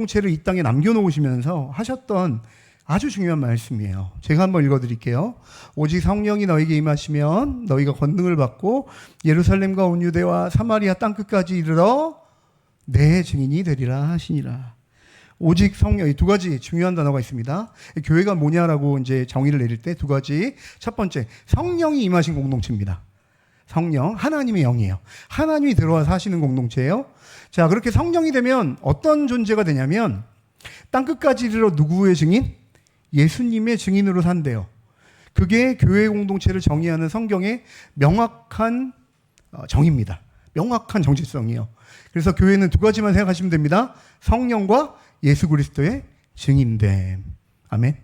공동체를 이 땅에 남겨놓으시면서 하셨던 아주 중요한 말씀이에요. 제가 한번 읽어드릴게요. 오직 성령이 너에게 임하시면 너희가 권능을 받고 예루살렘과 온 유대와 사마리아 땅끝까지 이르러 내 증인이 되리라 하시니라. 오직 성령, 이 두 가지 중요한 단어가 있습니다. 교회가 뭐냐라고 이제 정의를 내릴 때 두 가지. 첫 번째, 성령이 임하신 공동체입니다. 성령, 하나님의 영이에요. 하나님이 들어와서 하시는 공동체예요. 자, 그렇게 성령이 되면 어떤 존재가 되냐면 땅끝까지 이르러 누구의 증인? 예수님의 증인으로 산대요. 그게 교회 공동체를 정의하는 성경의 명확한 정의입니다. 명확한 정체성이에요. 그래서 교회는 두 가지만 생각하시면 됩니다. 성령과 예수 그리스도의 증인됨. 아멘.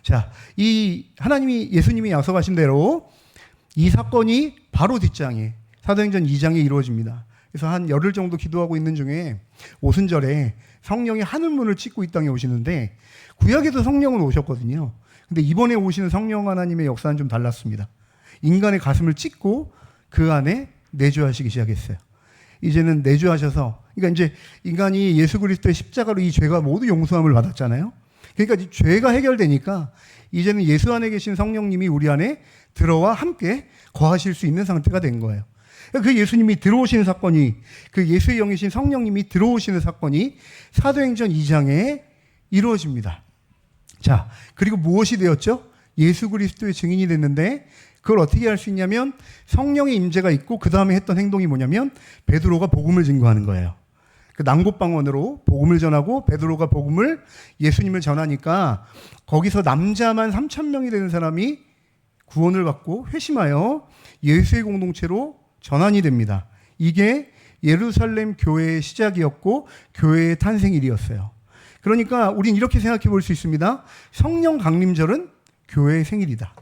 자, 이 하나님이 예수님이 약속하신 대로 이 사건이 바로 뒷장에 사도행전 2장에 이루어집니다. 그래서 한 열흘 정도 기도하고 있는 중에 오순절에 성령이 하늘문을 찍고 이 땅에 오시는데 구약에도 성령은 오셨거든요. 근데 이번에 오시는 성령 하나님의 역사는 좀 달랐습니다. 인간의 가슴을 찍고 그 안에 내주하시기 시작했어요. 이제는 내주하셔서, 그러니까 이제 인간이 예수 그리스도의 십자가로 이 죄가 모두 용서함을 받았잖아요. 그러니까 이 죄가 해결되니까 이제는 예수 안에 계신 성령님이 우리 안에 들어와 함께 거하실 수 있는 상태가 된 거예요. 그 예수님이 들어오시는 사건이, 그 예수의 영이신 성령님이 들어오시는 사건이 사도행전 2장에 이루어집니다. 자, 그리고 무엇이 되었죠? 예수 그리스도의 증인이 됐는데 그걸 어떻게 할 수 있냐면 성령의 임재가 있고 그 다음에 했던 행동이 뭐냐면 베드로가 복음을 증거하는 거예요. 그 난곳방언으로 복음을 전하고 베드로가 복음을 예수님을 전하니까 거기서 남자만 3,000명이 되는 사람이 구원을 받고 회심하여 예수의 공동체로 전환이 됩니다. 이게 예루살렘 교회의 시작이었고 교회의 탄생일이었어요. 그러니까 우린 이렇게 생각해 볼 수 있습니다. 성령 강림절은 교회의 생일이다.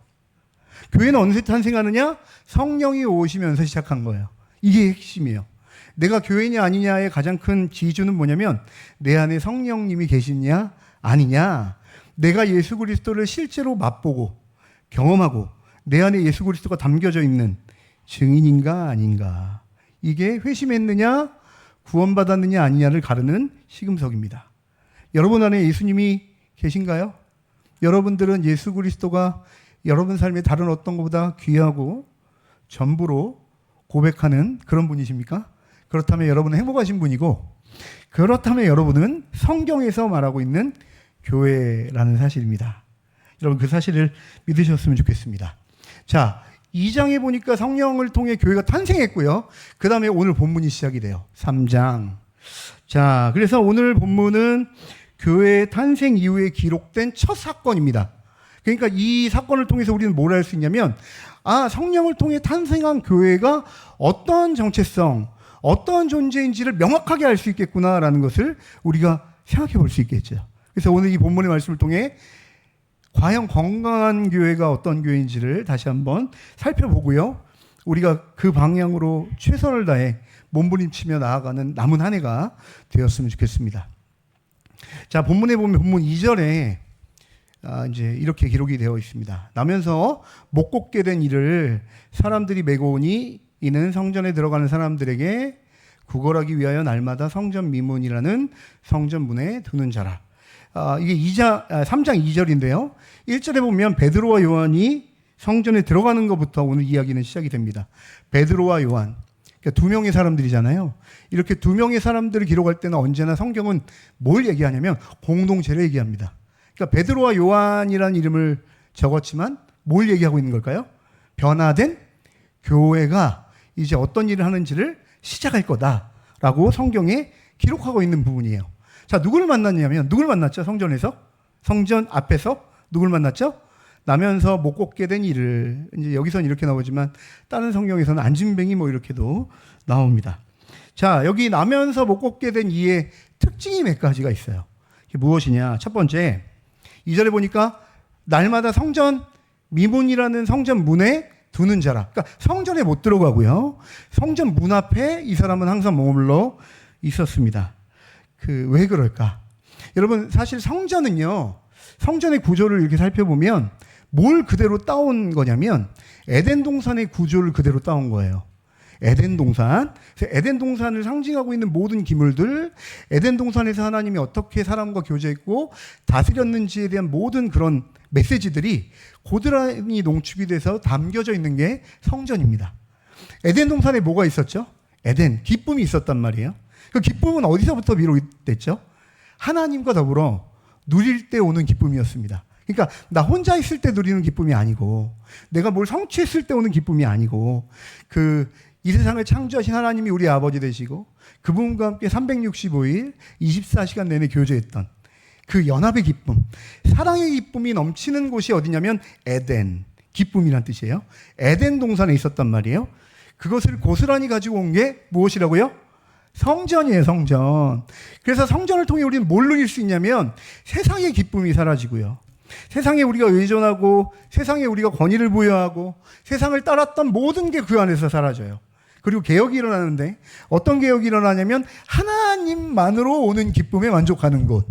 교회는 언제 탄생하느냐? 성령이 오시면서 시작한 거예요. 이게 핵심이에요. 내가 교회냐 아니냐의 가장 큰 기준은 뭐냐면 내 안에 성령님이 계시냐 아니냐, 내가 예수 그리스도를 실제로 맛보고 경험하고 내 안에 예수 그리스도가 담겨져 있는 증인인가 아닌가, 이게 회심했느냐 구원받았느냐 아니냐를 가르는 시금석입니다. 여러분 안에 예수님이 계신가요? 여러분들은 예수 그리스도가 여러분 삶의 다른 어떤 것보다 귀하고 전부로 고백하는 그런 분이십니까? 그렇다면 여러분은 행복하신 분이고, 그렇다면 여러분은 성경에서 말하고 있는 교회라는 사실입니다. 여러분 그 사실을 믿으셨으면 좋겠습니다. 자, 2장에 보니까 성령을 통해 교회가 탄생했고요. 그 다음에 오늘 본문이 시작이 돼요. 3장. 자, 그래서 오늘 본문은 교회의 탄생 이후에 기록된 첫 사건입니다. 그러니까 이 사건을 통해서 우리는 뭘 알 수 있냐면, 아, 성령을 통해 탄생한 교회가 어떤 정체성, 어떤 존재인지를 명확하게 알 수 있겠구나라는 것을 우리가 생각해 볼 수 있겠죠. 그래서 오늘 이 본문의 말씀을 통해 과연 건강한 교회가 어떤 교회인지를 다시 한번 살펴보고요. 우리가 그 방향으로 최선을 다해 몸부림치며 나아가는 남은 한 해가 되었으면 좋겠습니다. 자, 본문에 보면 본문 2절에 이제 이렇게 기록이 되어 있습니다. 나면서 못 걷게 된 이를 사람들이 메고 오니 이는 성전에 들어가는 사람들에게 구걸하기 위하여 날마다 성전 미문이라는 성전 문에 두는 자라. 이게 3장 2절인데요. 1절에 보면 베드로와 요한이 성전에 들어가는 것부터 오늘 이야기는 시작이 됩니다. 베드로와 요한, 그러니까 두 명의 사람들이잖아요. 이렇게 두 명의 사람들을 기록할 때는 언제나 성경은 뭘 얘기하냐면 공동체를 얘기합니다. 그러니까 베드로와 요한이라는 이름을 적었지만 뭘 얘기하고 있는 걸까요? 변화된 교회가 이제 어떤 일을 하는지를 시작할 거다라고 성경에 기록하고 있는 부분이에요. 자, 누구를 만났냐면, 누구를 만났죠? 성전에서? 성전 앞에서 누구를 만났죠? 나면서 못 걷게 된 이를, 이제 여기서는 이렇게 나오지만 다른 성경에서는 안진뱅이 뭐 이렇게도 나옵니다. 자, 여기 나면서 못 걷게 된 이의 특징이 몇 가지가 있어요. 이게 무엇이냐? 첫 번째, 2절에 보니까 날마다 성전 미문이라는 성전 문에 두는 자라. 그러니까 성전에 못 들어가고요. 성전 문 앞에 이 사람은 항상 머물러 있었습니다. 왜 그럴까? 여러분, 사실 성전은요, 성전의 구조를 이렇게 살펴보면 뭘 그대로 따온 거냐면 에덴 동산의 구조를 그대로 따온 거예요. 에덴 동산. 그래서 에덴 동산을 상징하고 있는 모든 기물들, 에덴 동산에서 하나님이 어떻게 사람과 교제했고 다스렸는지에 대한 모든 그런 메시지들이 고스란히 농축이 돼서 담겨져 있는 게 성전입니다. 에덴 동산에 뭐가 있었죠? 에덴, 기쁨이 있었단 말이에요. 그 기쁨은 어디서부터 비롯됐죠? 하나님과 더불어 누릴 때 오는 기쁨이었습니다. 그러니까 나 혼자 있을 때 누리는 기쁨이 아니고, 내가 뭘 성취했을 때 오는 기쁨이 아니고, 이 세상을 창조하신 하나님이 우리 아버지 되시고 그분과 함께 365일 24시간 내내 교제했던 그 연합의 기쁨, 사랑의 기쁨이 넘치는 곳이 어디냐면 에덴, 기쁨이란 뜻이에요. 에덴 동산에 있었단 말이에요. 그것을 고스란히 가지고 온 게 무엇이라고요? 성전이에요, 성전. 그래서 성전을 통해 우리는 뭘 누릴 수 있냐면 세상의 기쁨이 사라지고요. 세상에 우리가 의존하고 세상에 우리가 권위를 부여하고 세상을 따랐던 모든 게 그 안에서 사라져요. 그리고 개혁이 일어나는데 어떤 개혁이 일어나냐면 하나님만으로 오는 기쁨에 만족하는 곳,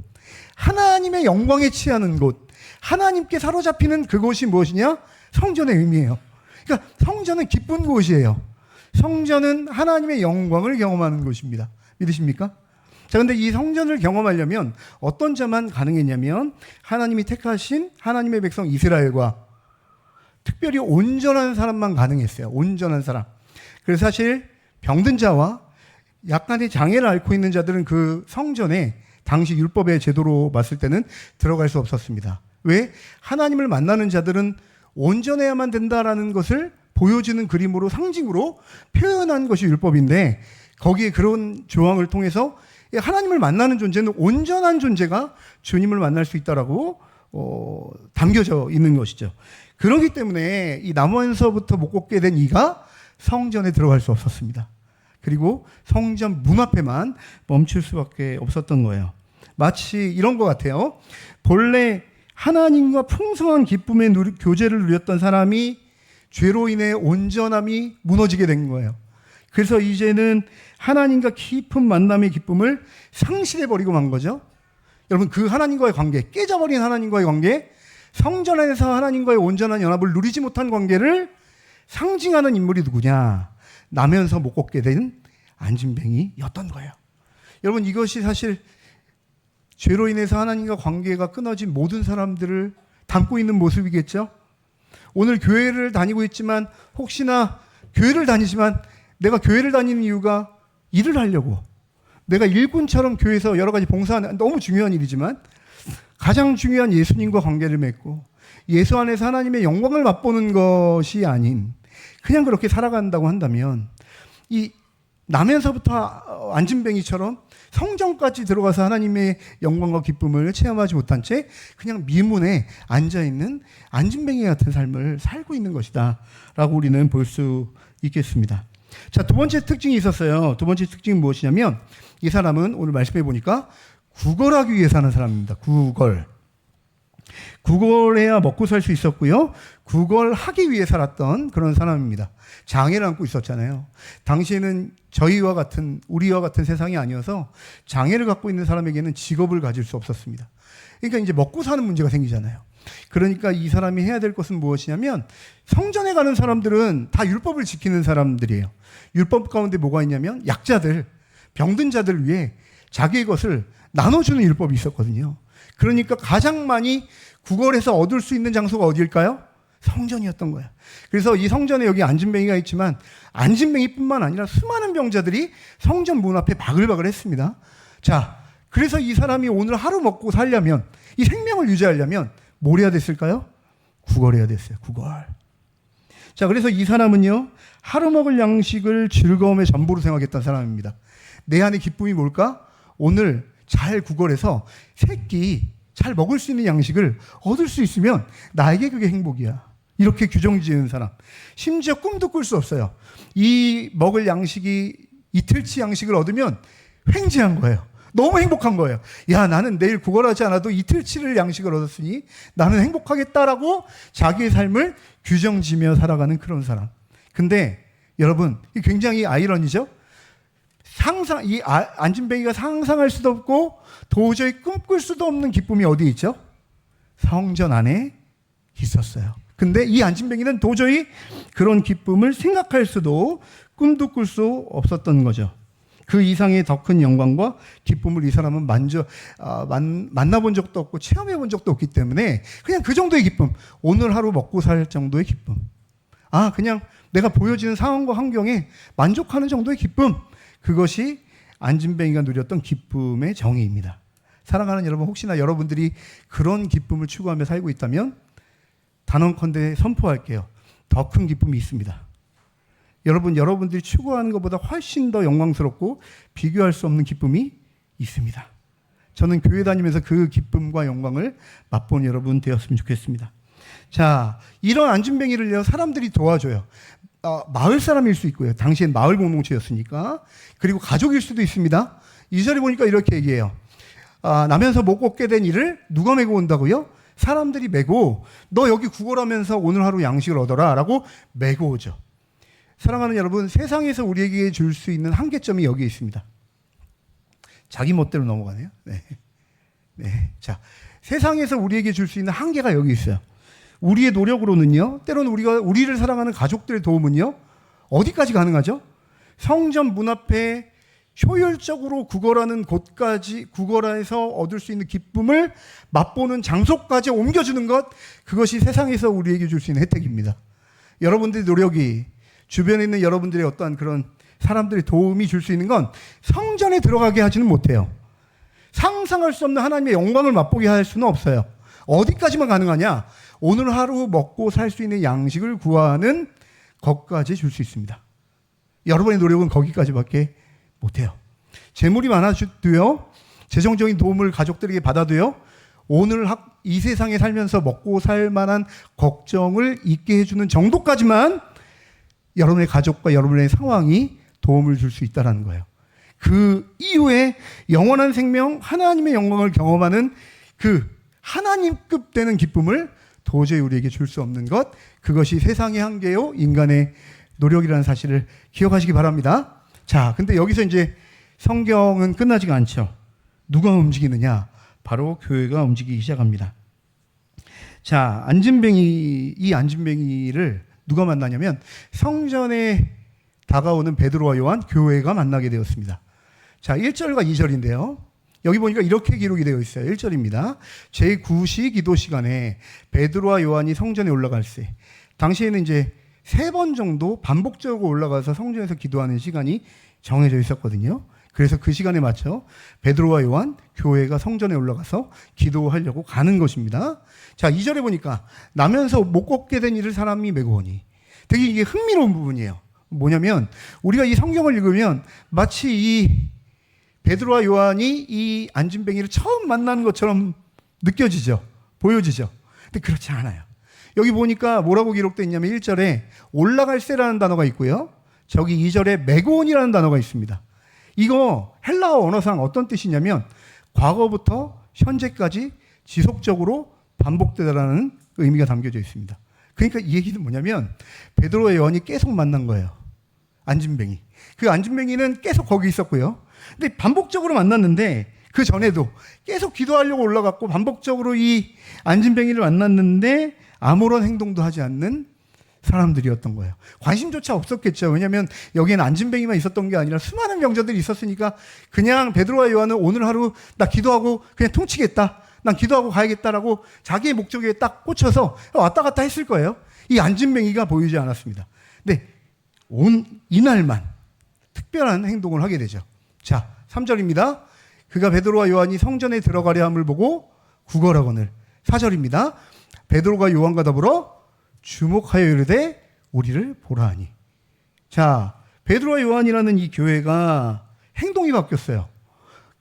하나님의 영광에 취하는 곳, 하나님께 사로잡히는 그곳이 무엇이냐? 성전의 의미예요. 그러니까 성전은 기쁜 곳이에요. 성전은 하나님의 영광을 경험하는 곳입니다. 믿으십니까? 자, 근데 이 성전을 경험하려면 어떤 자만 가능했냐면 하나님이 택하신 하나님의 백성 이스라엘과 특별히 온전한 사람만 가능했어요. 온전한 사람. 그래서 사실 병든 자와 약간의 장애를 앓고 있는 자들은 그 성전에 당시 율법의 제도로 봤을 때는 들어갈 수 없었습니다. 왜? 하나님을 만나는 자들은 온전해야만 된다라는 것을 보여주는 그림으로, 상징으로 표현한 것이 율법인데, 거기에 그런 조항을 통해서 하나님을 만나는 존재는 온전한 존재가 주님을 만날 수 있다라고 담겨져 있는 것이죠. 그렇기 때문에 이 나무에서부터 못 걷게 된 이가 성전에 들어갈 수 없었습니다. 그리고 성전 문 앞에만 멈출 수밖에 없었던 거예요. 마치 이런 것 같아요. 본래 하나님과 풍성한 기쁨의 교제를 누렸던 사람이 죄로 인해 온전함이 무너지게 된 거예요. 그래서 이제는 하나님과 깊은 만남의 기쁨을 상실해버리고 만 거죠. 여러분, 그 하나님과의 관계, 깨져버린 하나님과의 관계, 성전 안에서 하나님과의 온전한 연합을 누리지 못한 관계를 상징하는 인물이 누구냐? 나면서 못 걷게 된 안진뱅이였던 거예요. 여러분, 이것이 사실 죄로 인해서 하나님과 관계가 끊어진 모든 사람들을 담고 있는 모습이겠죠? 오늘 교회를 다니고 있지만, 혹시나 교회를 다니지만 내가 교회를 다니는 이유가 일을 하려고, 내가 일꾼처럼 교회에서 여러 가지 봉사하는, 너무 중요한 일이지만 가장 중요한 예수님과 관계를 맺고 예수 안에서 하나님의 영광을 맛보는 것이 아닌 그냥 그렇게 살아간다고 한다면, 이 나면서부터 안진뱅이처럼 성전까지 들어가서 하나님의 영광과 기쁨을 체험하지 못한 채 그냥 미문에 앉아있는 안진뱅이 같은 삶을 살고 있는 것이다 라고 우리는 볼 수 있겠습니다. 자, 두 번째 특징이 있었어요. 두 번째 특징은 무엇이냐면, 이 사람은 오늘 말씀해 보니까 구걸하기 위해 사는 사람입니다. 구걸해야 먹고 살 수 있었고요. 구걸하기 위해 살았던 그런 사람입니다. 장애를 안고 있었잖아요. 당시에는 저희와 같은, 우리와 같은 세상이 아니어서 장애를 갖고 있는 사람에게는 직업을 가질 수 없었습니다. 그러니까 이제 먹고 사는 문제가 생기잖아요. 그러니까 이 사람이 해야 될 것은 무엇이냐면, 성전에 가는 사람들은 다 율법을 지키는 사람들이에요. 율법 가운데 뭐가 있냐면 약자들, 병든 자들 위해 자기의 것을 나눠주는 율법이 있었거든요. 그러니까 가장 많이 구걸해서 얻을 수 있는 장소가 어디일까요? 성전이었던 거예요. 그래서 이 성전에 여기 안진뱅이가 있지만 안진뱅이뿐만 아니라 수많은 병자들이 성전 문 앞에 바글바글 했습니다. 자, 그래서 이 사람이 오늘 하루 먹고 살려면, 이 생명을 유지하려면 뭘 해야 됐을까요? 구걸해야 됐어요. 구걸. 자, 그래서 이 사람은요, 하루 먹을 양식을 즐거움의 전부로 생각했던 사람입니다. 내 안의 기쁨이 뭘까? 오늘 잘 구걸해서 새끼 잘 먹을 수 있는 양식을 얻을 수 있으면 나에게 그게 행복이야. 이렇게 규정 지은 사람. 심지어 꿈도 꿀 수 없어요. 이 먹을 양식이 이틀치 양식을 얻으면 횡재한 거예요. 너무 행복한 거예요. 야, 나는 내일 구걸하지 않아도 이틀치를 양식을 얻었으니 나는 행복하겠다라고 자기의 삶을 규정지며 살아가는 그런 사람. 근데 여러분, 굉장히 아이러니죠? 안진뱅이가 상상할 수도 없고 도저히 꿈꿀 수도 없는 기쁨이 어디에 있죠? 성전 안에 있었어요. 근데 이 안진뱅이는 도저히 그런 기쁨을 생각할 수도 꿈도 꿀 수 없었던 거죠. 그 이상의 더 큰 영광과 기쁨을 이 사람은 만나본 적도 없고 체험해 본 적도 없기 때문에 그냥 그 정도의 기쁨, 오늘 하루 먹고 살 정도의 기쁨, 그냥 내가 보여지는 상황과 환경에 만족하는 정도의 기쁨, 그것이 안진뱅이가 누렸던 기쁨의 정의입니다. 사랑하는 여러분, 혹시나 여러분들이 그런 기쁨을 추구하며 살고 있다면 단언컨대 선포할게요. 더 큰 기쁨이 있습니다. 여러분들이 추구하는 것보다 훨씬 더 영광스럽고 비교할 수 없는 기쁨이 있습니다. 저는 교회 다니면서 그 기쁨과 영광을 맛본 여러분 되었으면 좋겠습니다. 자, 이런 안진뱅이를요, 사람들이 도와줘요. 마을 사람일 수 있고요. 당시엔 마을 공동체였으니까. 그리고 가족일 수도 있습니다. 2절에 보니까 이렇게 얘기해요. 나면서 못 걷게 된 일을 누가 메고 온다고요? 사람들이 메고, 너 여기 구걸하면서 오늘 하루 양식을 얻어라 라고 메고 오죠. 사랑하는 여러분, 세상에서 우리에게 줄 수 있는 한계점이 여기 있습니다. 자기 멋대로 넘어가네요. 네. 자, 세상에서 우리에게 줄 수 있는 한계가 여기 있어요. 우리의 노력으로는요, 때로는 우리를 사랑하는 가족들의 도움은요, 어디까지 가능하죠? 성전 문 앞에 효율적으로 구걸하는 곳까지, 구걸해서 얻을 수 있는 기쁨을 맛보는 장소까지 옮겨주는 것, 그것이 세상에서 우리에게 줄 수 있는 혜택입니다. 여러분들의 노력이 주변에 있는 여러분들의 어떠한 그런 사람들의 도움이 줄 수 있는 건 성전에 들어가게 하지는 못해요. 상상할 수 없는 하나님의 영광을 맛보게 할 수는 없어요. 어디까지만 가능하냐? 오늘 하루 먹고 살 수 있는 양식을 구하는 것까지 줄 수 있습니다. 여러분의 노력은 거기까지밖에 못해요. 재물이 많아도요, 재정적인 도움을 가족들에게 받아도요, 오늘 이 세상에 살면서 먹고 살 만한 걱정을 잊게 해주는 정도까지만 여러분의 가족과 여러분의 상황이 도움을 줄 수 있다는 거예요. 그 이후에 영원한 생명, 하나님의 영광을 경험하는 그 하나님급 되는 기쁨을 도저히 우리에게 줄 수 없는 것, 그것이 세상의 한계요, 인간의 노력이라는 사실을 기억하시기 바랍니다. 자, 근데 여기서 이제 성경은 끝나지가 않죠. 누가 움직이느냐? 바로 교회가 움직이기 시작합니다. 자, 이 안진뱅이를 누가 만나냐면 성전에 다가오는 베드로와 요한, 교회가 만나게 되었습니다. 자, 1절과 2절인데요. 여기 보니까 이렇게 기록이 되어 있어요. 1절입니다. 제9시 기도 시간에 베드로와 요한이 성전에 올라갈세. 당시에는 이제 3번 정도 반복적으로 올라가서 성전에서 기도하는 시간이 정해져 있었거든요. 그래서 그 시간에 맞춰 베드로와 요한, 교회가 성전에 올라가서 기도하려고 가는 것입니다. 자, 2절에 보니까 나면서 못 걷게 된 일을 사람이 메고 오니. 되게 이게 흥미로운 부분이에요. 뭐냐면 우리가 이 성경을 읽으면 마치 이 베드로와 요한이 이 안진뱅이를 처음 만나는 것처럼 느껴지죠. 보여지죠. 근데 그렇지 않아요. 여기 보니까 뭐라고 기록되어 있냐면 1절에 올라갈세라는 단어가 있고요. 저기 2절에 메고온이라는 단어가 있습니다. 이거 헬라어 언어상 어떤 뜻이냐면 과거부터 현재까지 지속적으로 반복되다라는 의미가 담겨져 있습니다. 그러니까 이 얘기는 뭐냐면 베드로와 요한이 계속 만난 거예요. 안진뱅이. 그 안진뱅이는 계속 거기 있었고요. 근데 반복적으로 만났는데 그 전에도 계속 기도하려고 올라갔고 반복적으로 이 안진뱅이를 만났는데 아무런 행동도 하지 않는 사람들이었던 거예요. 관심조차 없었겠죠. 왜냐하면 여기에는 안진뱅이만 있었던 게 아니라 수많은 병자들이 있었으니까 그냥 베드로와 요한은 오늘 하루 나 기도하고 그냥 통치겠다. 난 기도하고 가야겠다라고 자기의 목적에 딱 꽂혀서 왔다 갔다 했을 거예요. 이 안진뱅이가 보이지 않았습니다. 근데 이날만 특별한 행동을 하게 되죠. 자, 3절입니다. 그가 베드로와 요한이 성전에 들어가려 함을 보고 구걸하거늘. 4절입니다. 베드로가 요한과 더불어 주목하여 이르되 우리를 보라 하니. 자, 베드로와 요한이라는 이 교회가 행동이 바뀌었어요.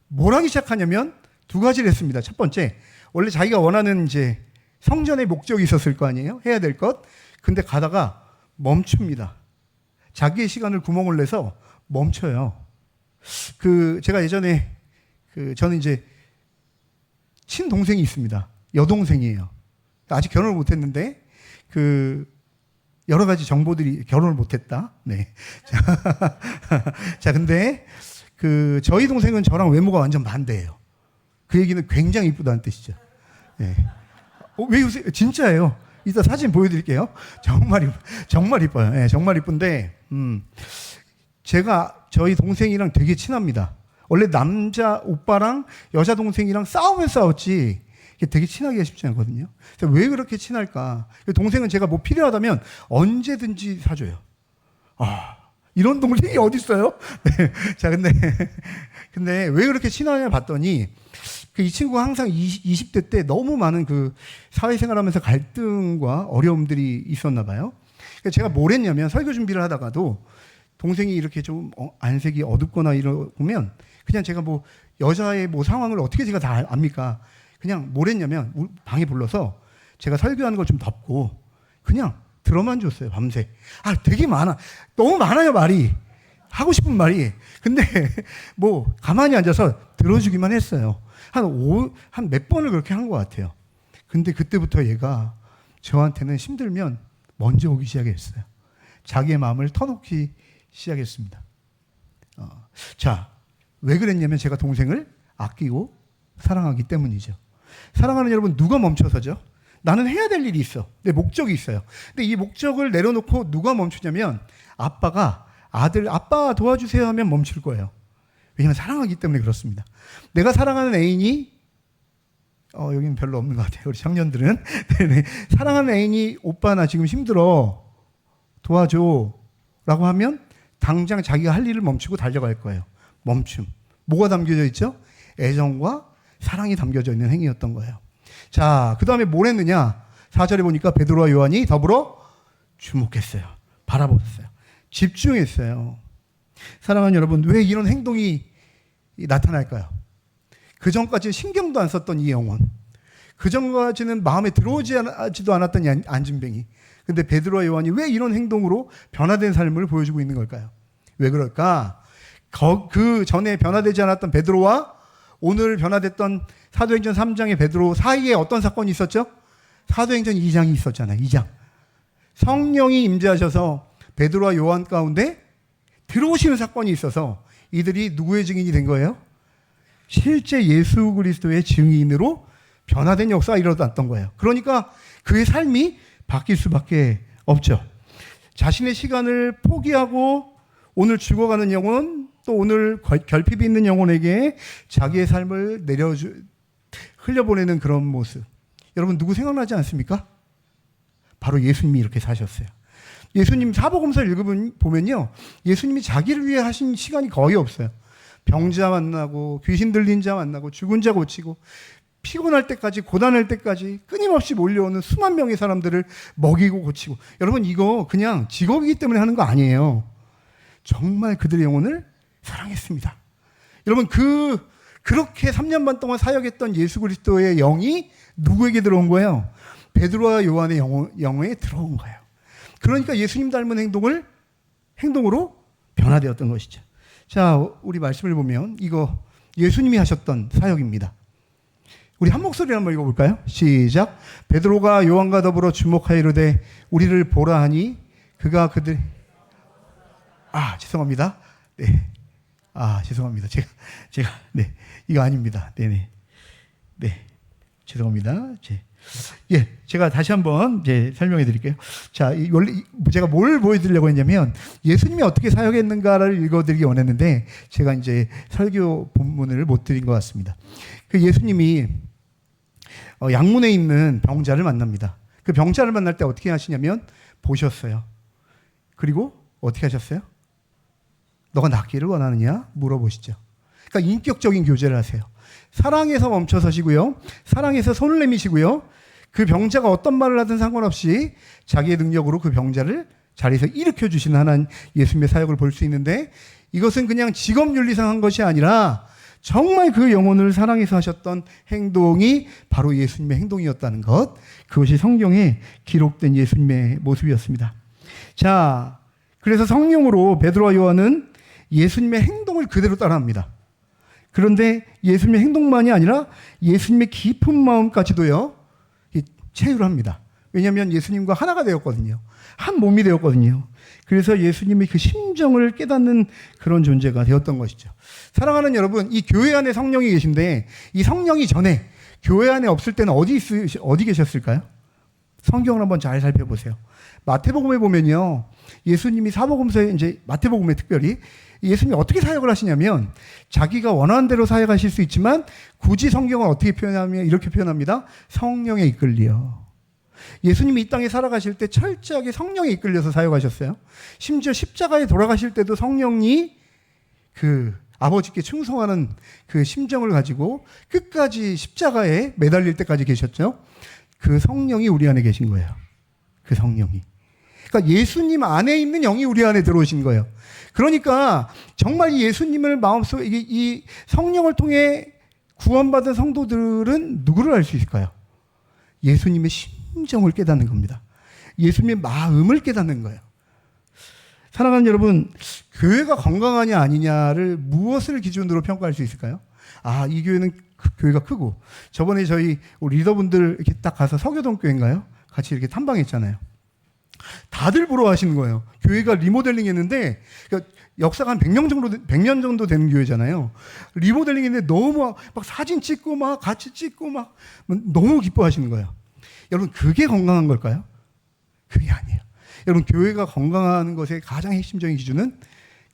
뭘 하기 시작하냐면 두 가지를 했습니다. 첫 번째, 원래 자기가 원하는 이제 성전의 목적이 있었을 거 아니에요? 해야 될 것. 근데 가다가 멈춥니다. 자기의 시간을 구멍을 내서 멈춰요. 제가 예전에 저는 이제 친동생이 있습니다. 여동생이에요. 아직 결혼을 못 했는데 여러 가지 정보들이 결혼을 못 했다. 네. 자, 근데 저희 동생은 저랑 외모가 완전 반대예요. 그 얘기는 굉장히 이쁘다는 뜻이죠. 네. 왜 웃으세요? 진짜예요. 이따 사진 보여드릴게요. 정말 이뻐요. 네, 정말 이쁜데, 제가 저희 동생이랑 되게 친합니다. 원래 남자 오빠랑 여자 동생이랑 싸우면 싸웠지, 되게 친하기가 쉽지 않거든요. 그래서 왜 그렇게 친할까? 동생은 제가 뭐 필요하다면 언제든지 사줘요. 이런 동생이 어디 있어요? 네. 자, 근데 왜 그렇게 친하냐 봤더니, 이 친구가 항상 20대 때 너무 많은 그 사회생활하면서 갈등과 어려움들이 있었나 봐요. 그래서 제가 뭘 했냐면, 설교 준비를 하다가도 동생이 이렇게 좀 안색이 어둡거나 이러면 그냥 제가 뭐 여자의 뭐 상황을 어떻게 제가 다 압니까? 그냥 뭘 했냐면 방에 불러서 제가 설교하는 걸 좀 덮고 그냥 들어만 줬어요, 밤새. 되게 많아. 너무 많아요, 말이. 하고 싶은 말이. 근데 뭐 가만히 앉아서 들어주기만 했어요. 한 몇 번을 그렇게 한 것 같아요. 근데 그때부터 얘가 저한테는 힘들면 먼저 오기 시작했어요. 자기의 마음을 터놓기 시작했습니다. 자, 왜 그랬냐면 제가 동생을 아끼고 사랑하기 때문이죠. 사랑하는 여러분, 누가 멈춰서죠? 나는 해야 될 일이 있어. 내 목적이 있어요. 근데 이 목적을 내려놓고 누가 멈추냐면 아빠가 아빠 도와주세요 하면 멈출 거예요. 왜냐하면 사랑하기 때문에 그렇습니다. 내가 사랑하는 애인이 여기는 별로 없는 것 같아요. 우리 청년들은. 네네. 사랑하는 애인이 오빠 나 지금 힘들어 도와줘 라고 하면 당장 자기가 할 일을 멈추고 달려갈 거예요. 멈춤. 뭐가 담겨져 있죠? 애정과 사랑이 담겨져 있는 행위였던 거예요. 자, 그 다음에 뭘 했느냐? 4절에 보니까 베드로와 요한이 더불어 주목했어요. 바라봤어요. 집중했어요. 사랑하는 여러분, 왜 이런 행동이 나타날까요? 그 전까지 신경도 안 썼던 이 영혼, 그 전까지는 마음에 들어오지도 않았던 이 안진뱅이. 근데 베드로와 요한이 왜 이런 행동으로 변화된 삶을 보여주고 있는 걸까요? 왜 그럴까? 그 전에 변화되지 않았던 베드로와 오늘 변화됐던 사도행전 3장의 베드로 사이에 어떤 사건이 있었죠? 사도행전 2장이 있었잖아요. 2장. 성령이 임재하셔서 베드로와 요한 가운데 들어오시는 사건이 있어서 이들이 누구의 증인이 된 거예요? 실제 예수 그리스도의 증인으로 변화된 역사가 일어났던 거예요. 그러니까 그의 삶이 바뀔 수밖에 없죠. 자신의 시간을 포기하고 오늘 죽어가는 영혼, 또 오늘 결핍이 있는 영혼에게 자기의 삶을 흘려보내는 그런 모습. 여러분, 누구 생각나지 않습니까? 바로 예수님이 이렇게 사셨어요. 예수님 사복음서 읽어보면요, 예수님이 자기를 위해 하신 시간이 거의 없어요. 병자 만나고 귀신 들린 자 만나고 죽은 자 고치고 피곤할 때까지, 고단할 때까지 끊임없이 몰려오는 수만 명의 사람들을 먹이고 고치고. 여러분, 이거 그냥 직업이기 때문에 하는 거 아니에요. 정말 그들의 영혼을 사랑했습니다. 여러분, 그렇게 3년 반 동안 사역했던 예수 그리스도의 영이 누구에게 들어온 거예요? 베드로와 요한의 영에 들어온 거예요. 그러니까 예수님 닮은 행동으로 변화되었던 것이죠. 자, 우리 말씀을 보면 이거 예수님이 하셨던 사역입니다. 우리 한 목소리로 한번 읽어볼까요? 시작. 베드로가 요한과 더불어 주목하여 이르되 우리를 보라 하니 그가 그들 죄송합니다. 네. 죄송합니다. 제가 네. 이거 아닙니다. 네네. 네. 죄송합니다. 제가 다시 한번 설명해 드릴게요. 자, 원래 제가 뭘 보여드리려고 했냐면 예수님이 어떻게 사역했는가를 읽어드리기 원했는데 제가 이제 설교 본문을 못 드린 것 같습니다. 그 예수님이 양문에 있는 병자를 만납니다. 그 병자를 만날 때 어떻게 하시냐면 보셨어요. 그리고 어떻게 하셨어요? 너가 낫기를 원하느냐? 물어보시죠. 그러니까 인격적인 교제를 하세요. 사랑에서 멈춰서시고요. 사랑에서 손을 내미시고요. 그 병자가 어떤 말을 하든 상관없이 자기의 능력으로 그 병자를 자리에서 일으켜 주시는 하나님 예수님의 사역을 볼 수 있는데, 이것은 그냥 직업윤리상 한 것이 아니라 정말 그 영혼을 사랑해서 하셨던 행동이 바로 예수님의 행동이었다는 것, 그것이 성경에 기록된 예수님의 모습이었습니다. 자, 그래서 성령으로 베드로와 요한은 예수님의 행동을 그대로 따라합니다. 그런데 예수님의 행동만이 아니라 예수님의 깊은 마음까지도요, 체유를 합니다. 왜냐하면 예수님과 하나가 되었거든요. 한 몸이 되었거든요. 그래서 예수님의 그 심정을 깨닫는 그런 존재가 되었던 것이죠. 사랑하는 여러분, 이 교회 안에 성령이 계신데 이 성령이 전에 교회 안에 없을 때는 어디 계셨을까요? 성경을 한번 잘 살펴보세요. 마태복음에 보면요, 예수님이 사복음서에 이제 마태복음에 특별히 예수님이 어떻게 사역을 하시냐면 자기가 원하는 대로 사역하실 수 있지만 굳이 성경을 어떻게 표현하면 이렇게 표현합니다. 성령에 이끌려. 예수님이 이 땅에 살아가실 때 철저하게 성령에 이끌려서 사역하셨어요. 심지어 십자가에 돌아가실 때도 성령이 그 아버지께 충성하는 그 심정을 가지고 끝까지 십자가에 매달릴 때까지 계셨죠. 그 성령이 우리 안에 계신 거예요. 그 성령이. 그러니까 예수님 안에 있는 영이 우리 안에 들어오신 거예요. 그러니까 정말 예수님을 마음속에 이 성령을 통해 구원받은 성도들은 누구를 알 수 있을까요? 예수님의 심정을 깨닫는 겁니다. 예수님의 마음을 깨닫는 거예요. 사랑하는 여러분, 교회가 건강하냐 아니냐를 무엇을 기준으로 평가할 수 있을까요? 아, 이 교회는 교회가 크고, 저번에 저희 리더분들 이렇게 딱 가서 서교동 교회인가요? 같이 이렇게 탐방했잖아요. 다들 부러워하시는 거예요. 교회가 리모델링 했는데, 그러니까 역사가 한 100년 정도 되는 교회잖아요. 리모델링 했는데 너무 막 사진 찍고 막 같이 찍고 막 너무 기뻐하시는 거예요. 여러분, 그게 건강한 걸까요? 그게 아니에요. 여러분, 교회가 건강한 것의 가장 핵심적인 기준은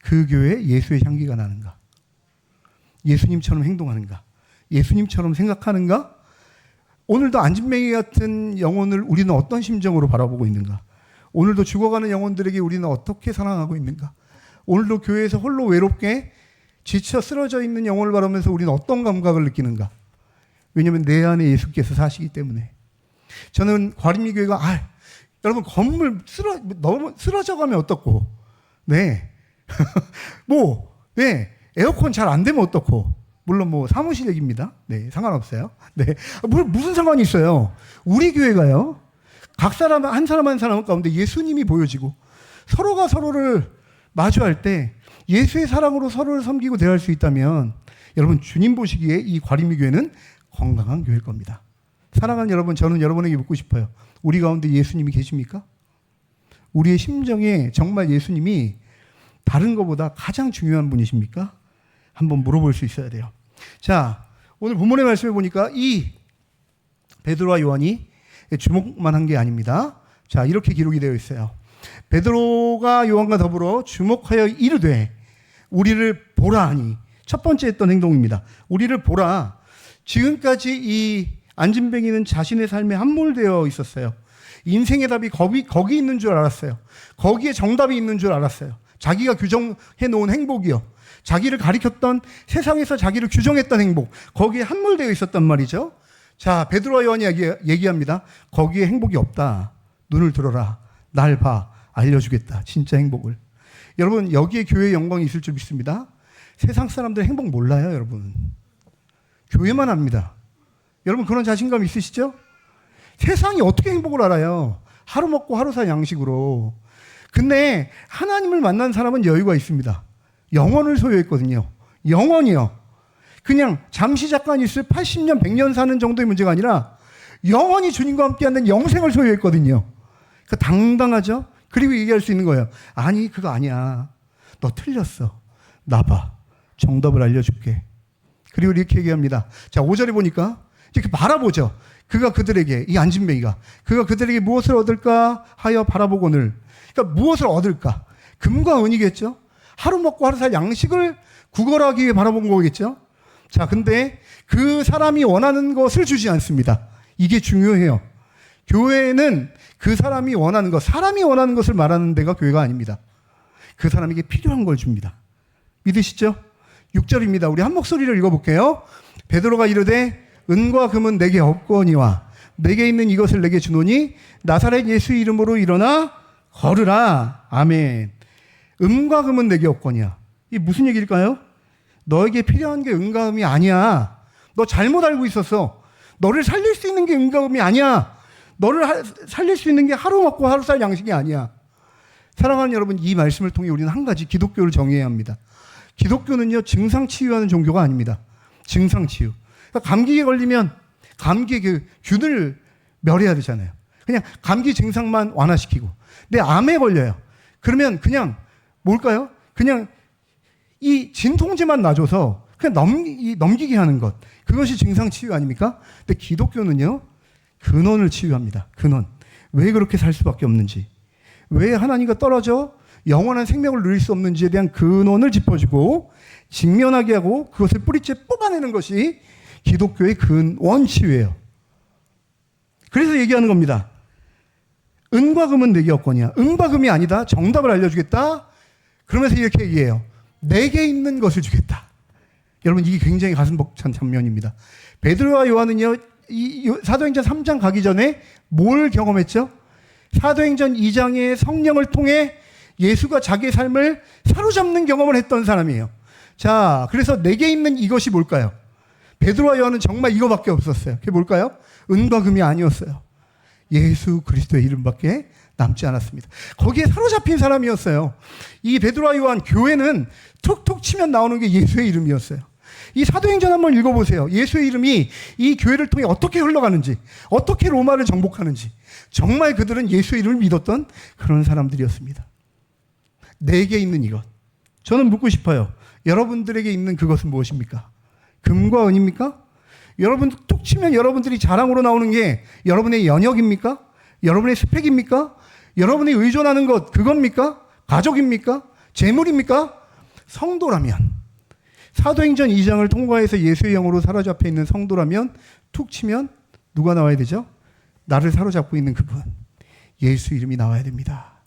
그 교회에 예수의 향기가 나는가? 예수님처럼 행동하는가? 예수님처럼 생각하는가? 오늘도 안진뱅이 같은 영혼을 우리는 어떤 심정으로 바라보고 있는가? 오늘도 죽어가는 영혼들에게 우리는 어떻게 사랑하고 있는가? 오늘도 교회에서 홀로 외롭게 지쳐 쓰러져 있는 영혼을 바라보면서 우리는 어떤 감각을 느끼는가? 왜냐하면 내 안에 예수께서 사시기 때문에. 저는 과림리교회가 여러분 건물 너무 쓰러져 가면 어떻고, 네, 네, 에어컨 잘 안 되면 어떻고, 물론 뭐 사무실 얘기입니다. 네, 상관없어요. 네, 무슨 상관이 있어요? 우리 교회가요, 각 사람 한 사람 한 사람 가운데 예수님이 보여지고 서로가 서로를 마주할 때 예수의 사랑으로 서로를 섬기고 대할 수 있다면 여러분, 주님 보시기에 이 과림리교회는 건강한 교회일 겁니다. 사랑하는 여러분, 저는 여러분에게 묻고 싶어요. 우리 가운데 예수님이 계십니까? 우리의 심정에 정말 예수님이 다른 것보다 가장 중요한 분이십니까? 한번 물어볼 수 있어야 돼요. 자, 오늘 본문의 말씀을 보니까 이 베드로와 요한이 주목만 한 게 아닙니다. 자, 이렇게 기록이 되어 있어요. 베드로가 요한과 더불어 주목하여 이르되 우리를 보라 하니, 첫 번째 했던 행동입니다. 우리를 보라. 지금까지 이 안진뱅이는 자신의 삶에 함몰되어 있었어요. 인생의 답이 거기 있는 줄 알았어요. 거기에 정답이 있는 줄 알았어요. 자기가 규정해 놓은 행복이요, 자기를 가리켰던 세상에서 자기를 규정했던 행복, 거기에 함몰되어 있었단 말이죠. 자, 베드로와 요한이 얘기합니다. 거기에 행복이 없다. 눈을 들어라. 날 봐. 알려주겠다. 진짜 행복을. 여러분, 여기에 교회의 영광이 있을 줄 믿습니다. 세상 사람들 행복 몰라요, 여러분. 교회만 합니다. 여러분, 그런 자신감 있으시죠? 세상이 어떻게 행복을 알아요? 하루 먹고 하루 살 양식으로. 근데 하나님을 만난 사람은 여유가 있습니다. 영원을 소유했거든요. 영원이요. 그냥 잠시 잠깐 있을 80년, 100년 사는 정도의 문제가 아니라 영원히 주님과 함께하는 영생을 소유했거든요. 그 당당하죠? 그리고 얘기할 수 있는 거예요. 아니, 그거 아니야. 너 틀렸어. 나봐. 정답을 알려줄게. 그리고 이렇게 얘기합니다. 자, 5절에 보니까 이렇게 바라보죠. 그가 그들에게, 이 안진뱅이가 그가 그들에게 무엇을 얻을까 하여 바라보고늘. 그러니까 무엇을 얻을까? 금과 은이겠죠. 하루 먹고 하루 살 양식을 구걸하기 위해 바라본 거겠죠. 자, 근데 그 사람이 원하는 것을 주지 않습니다. 이게 중요해요. 교회는 그 사람이 원하는 것, 사람이 원하는 것을 말하는 데가 교회가 아닙니다. 그 사람에게 필요한 걸 줍니다. 믿으시죠? 6절입니다. 우리 한 목소리를 읽어볼게요. 베드로가 이르되 은과 금은 내게 없거니와 내게 있는 이것을 내게 주노니 나사렛 예수 이름으로 일어나 걸으라. 아멘. 은과 금은 내게 없거니와. 이게 무슨 얘기일까요? 너에게 필요한 게 은과 금이 아니야. 너 잘못 알고 있었어. 너를 살릴 수 있는 게 은과 금이 아니야. 너를 살릴 수 있는 게 하루 먹고 하루 살 양식이 아니야. 사랑하는 여러분, 이 말씀을 통해 우리는 한 가지 기독교를 정의해야 합니다. 기독교는요, 증상 치유하는 종교가 아닙니다. 증상 치유. 그러니까 감기에 걸리면 감기의 그 균을 멸해야 되잖아요. 그냥 감기 증상만 완화시키고. 근데 암에 걸려요. 그러면 그냥 뭘까요? 그냥 이 진통제만 놔줘서 그냥 넘기게 하는 것. 그것이 증상 치유 아닙니까? 근데 기독교는요, 근원을 치유합니다. 근원. 왜 그렇게 살 수밖에 없는지, 왜 하나님과 떨어져 영원한 생명을 누릴 수 없는지에 대한 근원을 짚어주고 직면하게 하고 그것을 뿌리째 뽑아내는 것이 기독교의 근원치유예요. 그래서 얘기하는 겁니다. 은과 금은 내게 없거니와. 은과 금이 아니다. 정답을 알려주겠다. 그러면서 이렇게 얘기해요. 내게 있는 것을 주겠다. 여러분, 이게 굉장히 가슴 벅찬 장면입니다. 베드로와 요한은요, 사도행전 3장 가기 전에 뭘 경험했죠? 사도행전 2장의 성령을 통해 예수가 자기의 삶을 사로잡는 경험을 했던 사람이에요. 자, 그래서 내게 있는 이것이 뭘까요? 베드로와 요한은 정말 이거밖에 없었어요. 그게 뭘까요? 은과 금이 아니었어요. 예수 그리스도의 이름밖에 남지 않았습니다. 거기에 사로잡힌 사람이었어요. 이 베드로와 요한, 교회는 툭툭 치면 나오는 게 예수의 이름이었어요. 이 사도행전 한번 읽어보세요. 예수의 이름이 이 교회를 통해 어떻게 흘러가는지, 어떻게 로마를 정복하는지, 정말 그들은 예수의 이름을 믿었던 그런 사람들이었습니다. 내게 있는 이것. 저는 묻고 싶어요. 여러분들에게 있는 그것은 무엇입니까? 금과 은입니까? 여러분 툭 치면 여러분들이 자랑으로 나오는 게 여러분의 연역입니까? 여러분의 스펙입니까? 여러분이 의존하는 것, 그겁니까? 가족입니까? 재물입니까? 성도라면, 사도행전 2장을 통과해서 예수의 영으로 사로잡혀 있는 성도라면 툭 치면 누가 나와야 되죠? 나를 사로잡고 있는 그분, 예수 이름이 나와야 됩니다.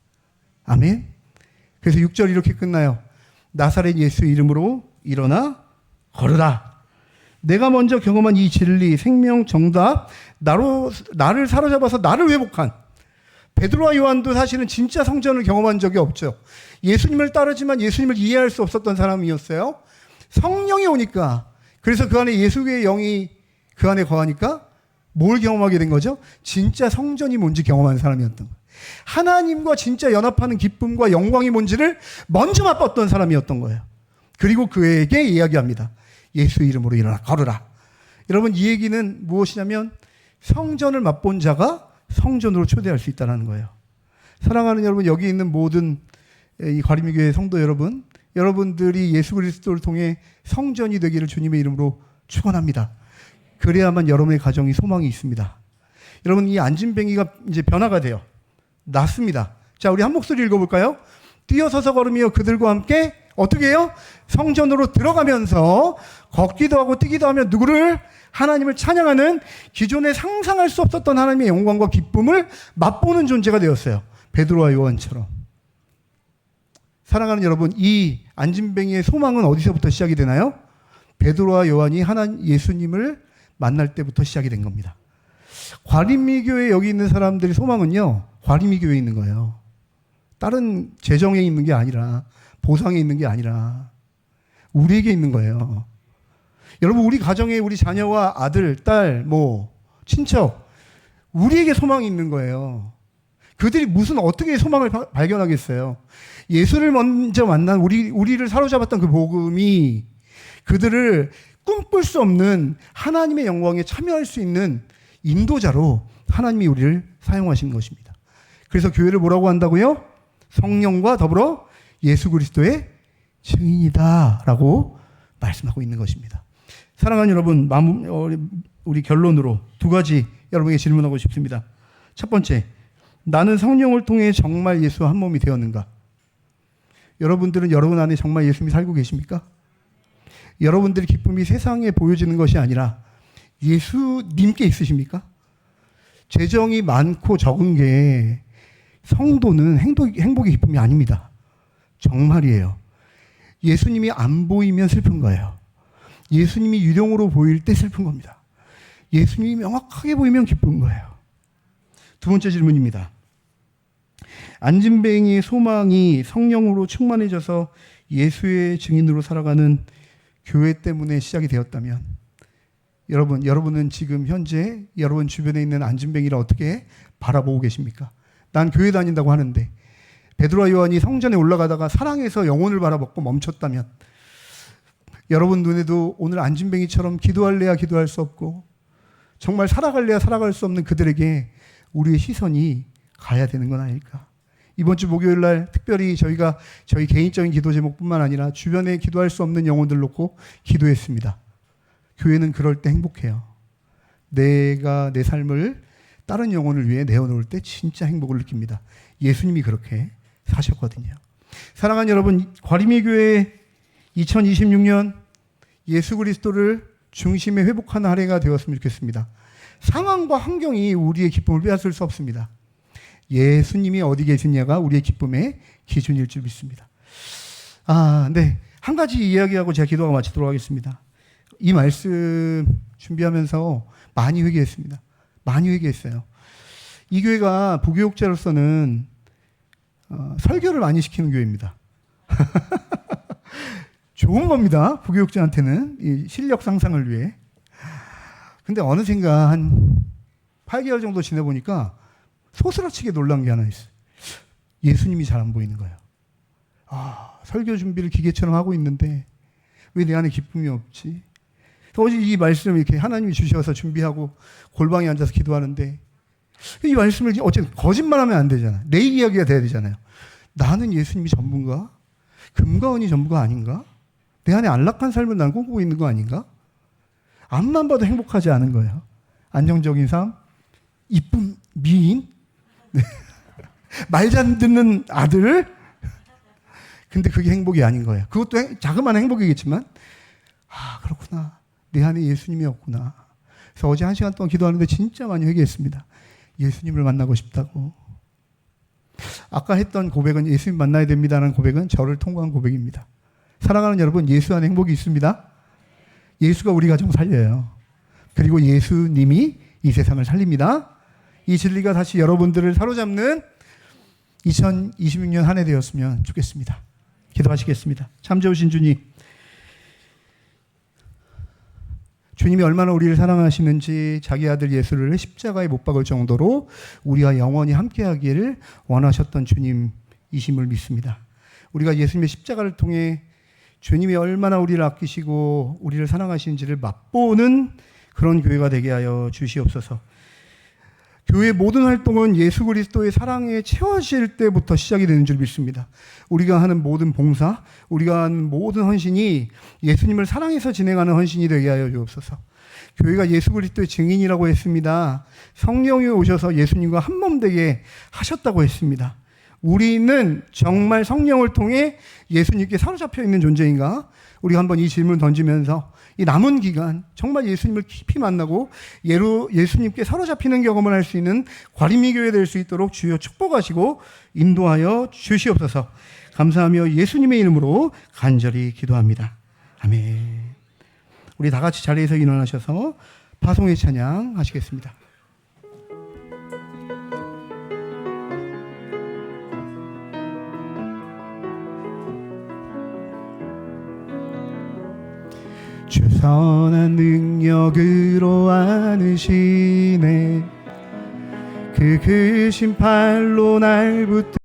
아멘. 그래서 6절 이렇게 끝나요. 나사렛 예수 이름으로 일어나 걸으라. 내가 먼저 경험한 이 진리, 생명, 정답, 나를 사로잡아서 나를 회복한, 베드로와 요한도 사실은 진짜 성전을 경험한 적이 없죠. 예수님을 따르지만 예수님을 이해할 수 없었던 사람이었어요. 성령이 오니까, 그래서 그 안에 예수의 영이 그 안에 거하니까 뭘 경험하게 된 거죠? 진짜 성전이 뭔지 경험한 사람이었던 거예요. 하나님과 진짜 연합하는 기쁨과 영광이 뭔지를 먼저 맛봤던 사람이었던 거예요. 그리고 그에게 이야기합니다. 예수 이름으로 일어나 걸으라. 여러분, 이 얘기는 무엇이냐면 성전을 맛본 자가 성전으로 초대할 수 있다는 거예요. 사랑하는 여러분, 여기 있는 모든 이 과림교회 성도 여러분, 여러분들이 예수 그리스도를 통해 성전이 되기를 주님의 이름으로 축원합니다. 그래야만 여러분의 가정이 소망이 있습니다. 여러분, 이 안진뱅이가 이제 변화가 돼요. 낫습니다. 자, 우리 한 목소리 읽어볼까요? 뛰어서서 걸으며 그들과 함께 어떻게 해요? 성전으로 들어가면서 걷기도 하고 뛰기도 하며 누구를? 하나님을 찬양하는, 기존에 상상할 수 없었던 하나님의 영광과 기쁨을 맛보는 존재가 되었어요. 베드로와 요한처럼. 사랑하는 여러분, 이 안진뱅이의 소망은 어디서부터 시작이 되나요? 베드로와 요한이 예수님을 만날 때부터 시작이 된 겁니다. 과림미교회 여기 있는 사람들의 소망은요, 과림미교회에 있는 거예요. 다른 재정에 있는 게 아니라, 보상에 있는 게 아니라 우리에게 있는 거예요. 여러분, 우리 가정에 우리 자녀와 아들, 딸, 친척, 우리에게 소망이 있는 거예요. 그들이 무슨 어떻게 소망을 발견하겠어요? 예수를 먼저 만난 우리를 사로잡았던 그 복음이 그들을 꿈꿀 수 없는 하나님의 영광에 참여할 수 있는 인도자로 하나님이 우리를 사용하시는 것입니다. 그래서 교회를 뭐라고 한다고요? 성령과 더불어 예수 그리스도의 증인이다 라고 말씀하고 있는 것입니다. 사랑하는 여러분, 우리 결론으로 두 가지 여러분에게 질문하고 싶습니다. 첫 번째, 나는 성령을 통해 정말 예수와 한 몸이 되었는가? 여러분들은 여러분 안에 정말 예수님이 살고 계십니까? 여러분들의 기쁨이 세상에 보여지는 것이 아니라 예수님께 있으십니까? 재정이 많고 적은 게 성도는 행복의 기쁨이 아닙니다. 정말이에요. 예수님이 안 보이면 슬픈 거예요. 예수님이 유령으로 보일 때 슬픈 겁니다. 예수님이 명확하게 보이면 기쁜 거예요. 두 번째 질문입니다. 안진뱅이의 소망이 성령으로 충만해져서 예수의 증인으로 살아가는 교회 때문에 시작이 되었다면, 여러분은 지금 현재 여러분 주변에 있는 안진뱅이를 어떻게 바라보고 계십니까? 난 교회 다닌다고 하는데, 베드로와 요한이 성전에 올라가다가 사랑해서 영혼을 바라보고 멈췄다면, 여러분 눈에도 오늘 안진뱅이처럼 기도할래야 기도할 수 없고 정말 살아갈래야 살아갈 수 없는 그들에게 우리의 시선이 가야 되는 건 아닐까? 이번 주 목요일 날 특별히 저희가 저희 개인적인 기도 제목뿐만 아니라 주변에 기도할 수 없는 영혼들 놓고 기도했습니다. 교회는 그럴 때 행복해요. 내가 내 삶을 다른 영혼을 위해 내어놓을 때 진짜 행복을 느낍니다. 예수님이 그렇게 사셨거든요. 사랑하는 여러분, 과림의 교회 2026년 예수 그리스도를 중심에 회복하는 한 해가 되었으면 좋겠습니다. 상황과 환경이 우리의 기쁨을 빼앗을 수 없습니다. 예수님이 어디 계시냐가 우리의 기쁨의 기준일 줄 믿습니다. 네. 한 가지 이야기하고 제가 기도하고 마치도록 하겠습니다. 이 말씀 준비하면서 많이 회개했습니다. 많이 회개했어요. 이 교회가 부교육자로서는 설교를 많이 시키는 교회입니다. 좋은 겁니다. 부교육자한테는 이 실력 상상을 위해. 근데 어느샌가 한 8개월 정도 지내보니까 소스라치게 놀란 게 하나 있어요. 예수님이 잘 안 보이는 거예요. 설교 준비를 기계처럼 하고 있는데 왜 내 안에 기쁨이 없지? 어제 이 말씀을 이렇게 하나님이 주셔서 준비하고 골방에 앉아서 기도하는데 이 말씀을 어쨌든 거짓말하면 안 되잖아요. 내 이야기가 돼야 되잖아요. 나는 예수님이 전부인가? 금과 은이 전부가 아닌가? 내 안에 안락한 삶을 난 꿈꾸고 있는 거 아닌가? 앞만 봐도 행복하지 않은 거예요. 안정적인 삶, 이쁜 미인, 말 잘 듣는 아들. 근데 그게 행복이 아닌 거예요. 그것도 자그마한 행복이겠지만 그렇구나. 내 안에 예수님이 없구나. 그래서 어제 1시간 동안 기도하는데 진짜 많이 회개했습니다. 예수님을 만나고 싶다고. 아까 했던 고백은 예수님 만나야 됩니다라는 고백은 저를 통과한 고백입니다. 사랑하는 여러분, 예수 안에 행복이 있습니다. 예수가 우리 가정 살려요. 그리고 예수님이 이 세상을 살립니다. 이 진리가 다시 여러분들을 사로잡는 2026년 한 해 되었으면 좋겠습니다. 기도하시겠습니다. 참 좋으신 주님, 주님이 얼마나 우리를 사랑하시는지 자기 아들 예수를 십자가에 못 박을 정도로 우리와 영원히 함께하기를 원하셨던 주님이심을 믿습니다. 우리가 예수님의 십자가를 통해 주님이 얼마나 우리를 아끼시고 우리를 사랑하시는지를 맛보는 그런 교회가 되게 하여 주시옵소서. 교회의 모든 활동은 예수 그리스도의 사랑에 채워질 때부터 시작이 되는 줄 믿습니다. 우리가 하는 모든 봉사, 우리가 하는 모든 헌신이 예수님을 사랑해서 진행하는 헌신이 되게 하여 주옵소서. 교회가 예수 그리스도의 증인이라고 했습니다. 성령이 오셔서 예수님과 한 몸 되게 하셨다고 했습니다. 우리는 정말 성령을 통해 예수님께 사로잡혀 있는 존재인가? 우리가 한번 이 질문을 던지면서 이 남은 기간 정말 예수님을 깊이 만나고 예수님께 사로잡히는 경험을 할 수 있는 과림이 교회 될 수 있도록 주여 축복하시고 인도하여 주시옵소서. 감사하며 예수님의 이름으로 간절히 기도합니다. 아멘. 우리 다 같이 자리에서 일어나셔서 파송의 찬양 하시겠습니다. 주 선한 능력으로 안으시네 그 크신 팔로 날 붙들어